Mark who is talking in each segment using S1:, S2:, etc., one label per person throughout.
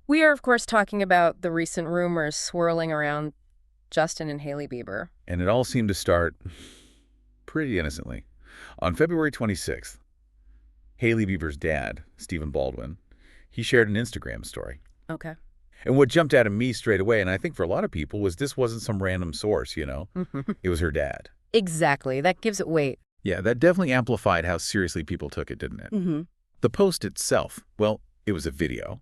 S1: We are, of course, talking about the recent rumors swirling around Justin and Hailey Bieber.
S2: And it all seemed to start pretty innocently. On February 26th, Hailey Bieber's dad, Stephen Baldwin, he shared an Instagram story.
S1: Okay.
S2: And what jumped out at me straight away, and I think for a lot of people, was this wasn't some random source, you know? It was her dad.
S1: Exactly. That gives it weight.
S2: Yeah, that definitely amplified how seriously people took it, didn't it? The post itself, well, it was a video.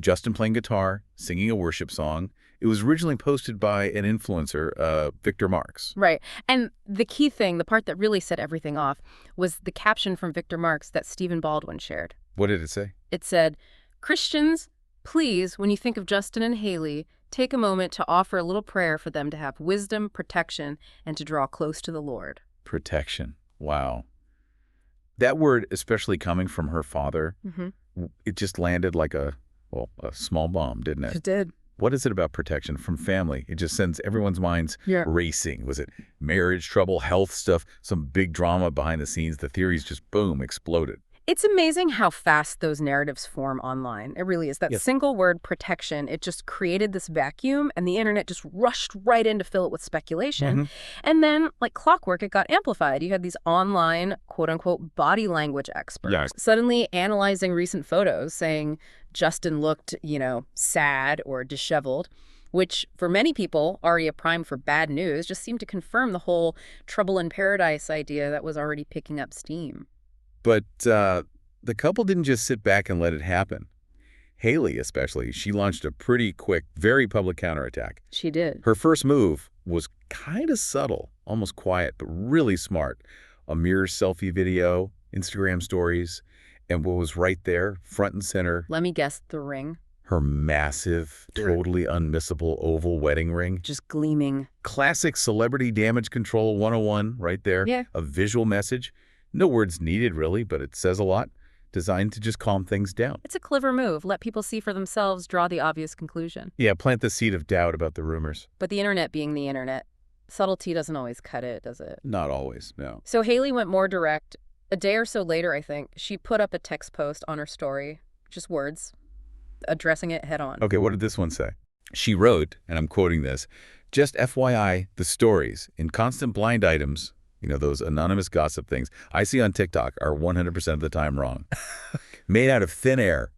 S2: Justin playing guitar, singing a worship song. It was originally posted by an influencer, Victor Marx.
S1: Right. And the key thing, the part that really set everything off, was the caption from Victor Marx that Stephen Baldwin shared.
S2: What did it say?
S1: It said, "Christians, please, when you think of Justin and Hailey, take a moment to offer a little prayer for them to have wisdom, protection, and to draw close to the Lord."
S2: Protection. Wow. That word, especially coming from her father, it just landed like a small bomb, didn't it?
S1: It did.
S2: What is it about protection from family? It just sends everyone's minds racing. Was it marriage trouble, health stuff, some big drama behind the scenes? The theories just, boom, exploded.
S1: It's amazing how fast those narratives form online. It really is. That single word, protection, it just created this vacuum, and the internet just rushed right in to fill it with speculation. And then, like clockwork, it got amplified. You had these online, quote-unquote, body language experts suddenly analyzing recent photos, saying Justin looked, sad or disheveled, which for many people, already primed for bad news, just seemed to confirm the whole trouble in paradise idea that was already picking up steam.
S2: But the couple didn't just sit back and let it happen. Hailey, especially, she launched a pretty quick, very public counterattack.
S1: She did.
S2: Her first move was kind of subtle, almost quiet, but really smart. A mirror selfie video, Instagram stories, and what was right there, front and center.
S1: Let me guess, the ring.
S2: Her massive, totally unmissable oval wedding ring.
S1: Just gleaming.
S2: Classic celebrity damage control 101 right there.
S1: Yeah.
S2: A visual message. No words needed, really, but it says a lot. Designed to just calm things down.
S1: It's a clever move. Let people see for themselves, draw the obvious conclusion.
S2: Yeah, plant the seed of doubt about the rumors.
S1: But the internet being the internet, subtlety doesn't always cut it, does it?
S2: Not always, no.
S1: So Hailey went more direct. A day or so later, I think, she put up a text post on her story, just words, addressing it head on.
S2: Okay, what did this one say? She wrote, and I'm quoting this, "Just FYI, the stories in constant blind items, those anonymous gossip things I see on TikTok are 100% of the time wrong. Made out of thin air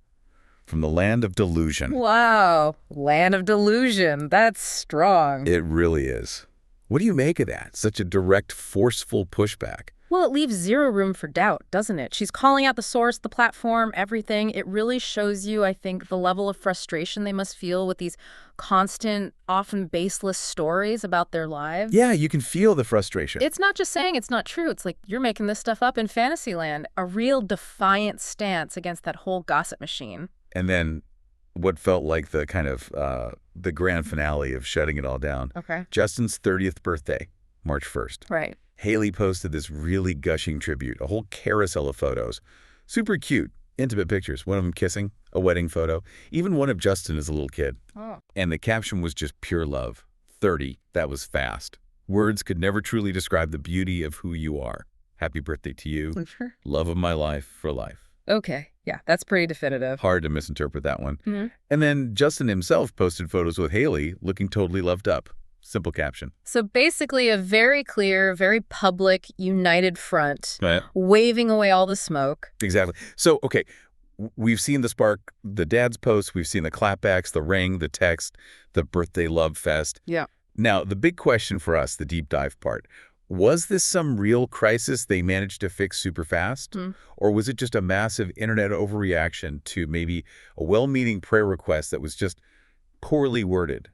S2: from the land of delusion."
S1: Wow. Land of delusion. That's strong.
S2: It really is. What do you make of that? Such a direct, forceful pushback.
S1: Well, it leaves zero room for doubt, doesn't it? She's calling out the source, the platform, everything. It really shows you, I think, the level of frustration they must feel with these constant, often baseless stories about their lives.
S2: Yeah, you can feel the frustration.
S1: It's not just saying it's not true. It's like you're making this stuff up in Fantasyland. A real defiant stance against that whole gossip machine.
S2: And then what felt like the kind of the grand finale of shutting it all down.
S1: Okay.
S2: Justin's 30th birthday, March 1st.
S1: Right.
S2: Hailey posted this really gushing tribute, a whole carousel of photos. Super cute, intimate pictures, one of them kissing, a wedding photo, even one of Justin as a little kid.
S1: Oh.
S2: And the caption was just pure love. 30, that was fast. Words could never truly describe the beauty of who you are. Happy birthday to you.
S1: Sure.
S2: Love of my life for life.
S1: Okay. Yeah, that's pretty definitive.
S2: Hard to misinterpret that one. And then Justin himself posted photos with Hailey looking totally loved up. Simple caption.
S1: So basically a very clear, very public, united front,
S2: Right.
S1: waving away all the smoke.
S2: Exactly. So, okay, we've seen the spark, the dad's post, we've seen the clapbacks, the ring, the text, the birthday love fest.
S1: Yeah.
S2: Now, the big question for us, the deep dive part, was this some real crisis they managed to fix super fast? Or was it just a massive internet overreaction to maybe a well-meaning prayer request that was just poorly worded?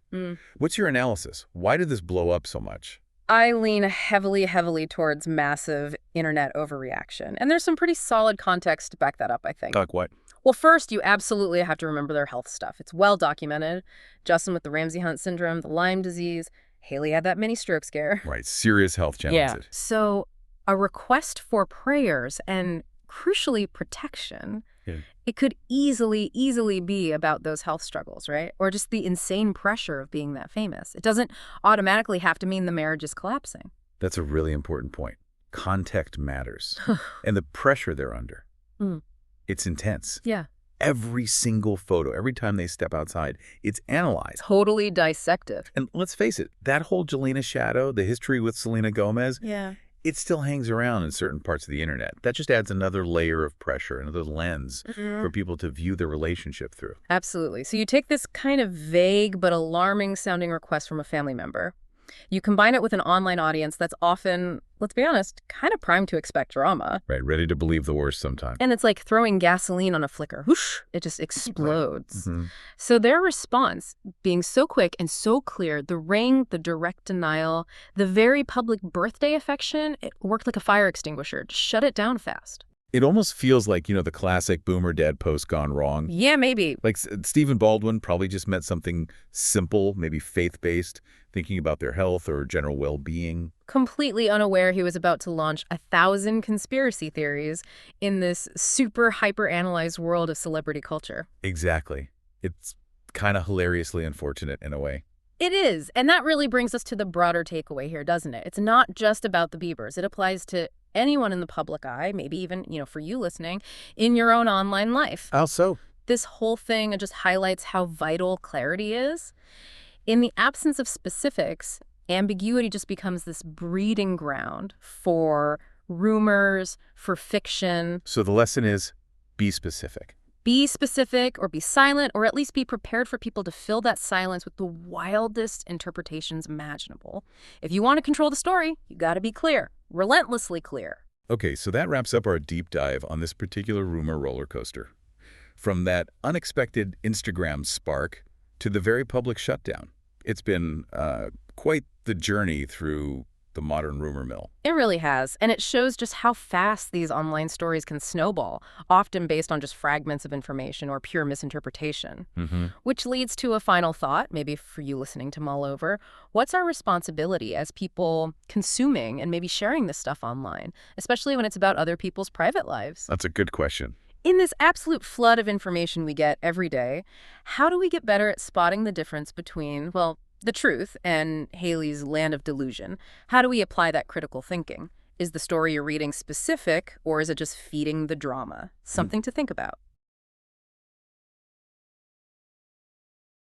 S2: What's your analysis? Why did this blow up so much?
S1: I lean heavily towards massive internet overreaction. And there's some pretty solid context to back that up, I think.
S2: Like what?
S1: Well, first, you absolutely have to remember their health stuff. It's well documented. Justin with the Ramsay Hunt syndrome, the Lyme disease. Hailey had that mini stroke scare.
S2: Right, serious health challenges.
S1: So a request for prayers and, crucially, protection, it could easily be about those health struggles, right? Or just the insane pressure of being that famous. It doesn't automatically have to mean the marriage is collapsing.
S2: That's a really important point. Context matters. And the pressure they're under. It's intense.
S1: Yeah.
S2: every single photo, every time they step outside, it's analyzed.
S1: Totally dissected.
S2: And let's face it, that whole Jelena shadow, the history with Selena Gomez, it still hangs around in certain parts of the internet. That just adds another layer of pressure, another lens for people to view the relationship through.
S1: Absolutely. So you take this kind of vague but alarming sounding request from a family member. You combine it with an online audience that's often, let's be honest, kind of primed to expect drama.
S2: Right, ready to believe the worst sometimes.
S1: And it's like throwing gasoline on a flicker. Whoosh! It just explodes. So their response, being so quick and so clear, the ring, the direct denial, the very public birthday affection, it worked like a fire extinguisher to shut it down fast.
S2: It almost feels like, the classic boomer dad post gone wrong.
S1: Yeah, maybe.
S2: Like Stephen Baldwin probably just meant something simple, maybe faith-based, thinking about their health or general well-being.
S1: Completely unaware he was about to launch 1,000 conspiracy theories in this super hyper-analyzed world of celebrity culture.
S2: Exactly. It's kind of hilariously unfortunate in a way.
S1: It is. And that really brings us to the broader takeaway here, doesn't it? It's not just about the Biebers. It applies to anyone in the public eye, maybe even, for you listening, in your own online life.
S2: How so?
S1: This whole thing just highlights how vital clarity is. In the absence of specifics, ambiguity just becomes this breeding ground for rumors, for fiction.
S2: So the lesson is, be specific.
S1: Be specific or be silent, or at least be prepared for people to fill that silence with the wildest interpretations imaginable. If you want to control the story, you got to be clear, relentlessly clear.
S2: Okay, so that wraps up our deep dive on this particular rumor roller coaster. From that unexpected Instagram spark to the very public shutdown. It's been quite the journey through the modern rumor mill.
S1: It really has, and it shows just how fast these online stories can snowball, often based on just fragments of information or pure misinterpretation. Which leads to a final thought, maybe for you listening to mull over. What's our responsibility as people consuming and maybe sharing this stuff online, especially when it's about other people's private lives?
S2: That's a good question.
S1: In this absolute flood of information we get every day, how do we get better at spotting the difference between, well, the truth and Hailey's land of delusion? How do we apply that critical thinking? Is the story you're reading specific, or is it just feeding the drama? Something to think about.